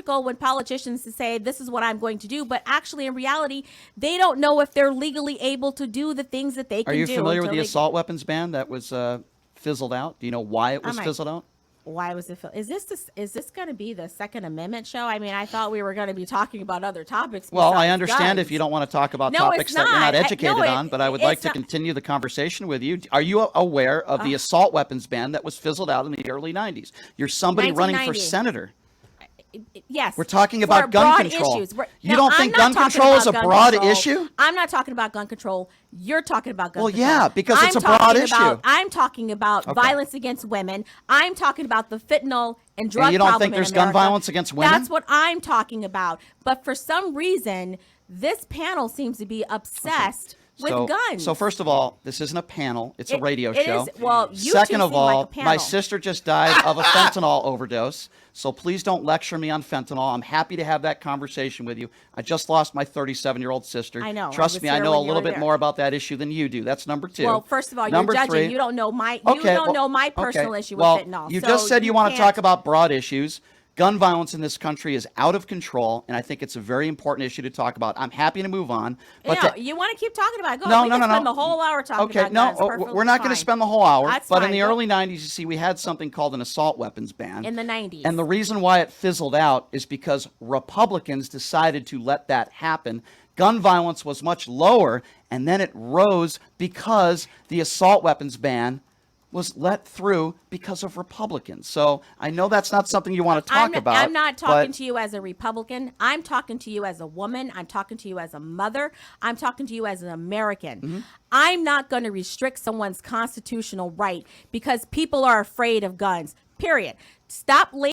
hypocritical when politicians say this is what I'm going to do, but actually in reality, they don't know if they're legally able to do the things that they can do. Are you familiar with the assault weapons ban that was fizzled out? Do you know why it was fizzled out? Why was it? Is this going to be the Second Amendment show? I mean, I thought we were going to be talking about other topics. Well, I understand guns. If you don't want to talk about topics that you're not educated on, but I would like to continue the conversation with you. Are you aware of the assault weapons ban that was fizzled out in the early 90s? You're somebody running for senator. Yes. We're talking about gun control. You don't think gun control is a broad issue? I'm not talking about gun control. You're talking about gun control. Well, yeah, because it's a broad issue. I'm talking about violence against women. I'm talking about the fentanyl and drug problem in America. You don't think there's gun violence against women? That's what I'm talking about. But for some reason, this panel seems to be obsessed with guns. So first of all, this isn't a panel. It's a radio show. Well, you Second of all, like a my sister just died of a fentanyl overdose. So please don't lecture me on fentanyl. I'm happy to have that conversation with you. I just lost my 37-year-old sister. I know. Trust me, I know a little bit more about that issue than you do. That's number two. Well, first of all, you're judging. You don't know my personal issue with fentanyl. You just said you want to talk about broad issues. Gun violence in this country is out of control, and I think it's a very important issue to talk about. I'm happy to move on. But you want to keep talking about it. Go. We can spend the whole hour talking about guns. We're not going to spend the whole hour. That's but fine. In the early 90s, you see, we had something called an assault weapons ban. In the 90s. And the reason why it fizzled out is because Republicans decided to let that happen. Gun violence was much lower, and then it rose because the assault weapons ban was let through because of Republicans. So I know that's not something you want to talk about. I'm not talking to you as a Republican. I'm talking to you as a woman. I'm talking to you as a mother. I'm talking to you as an American. Mm-hmm. I'm not going to restrict someone's constitutional right because people are afraid of guns, period. Stop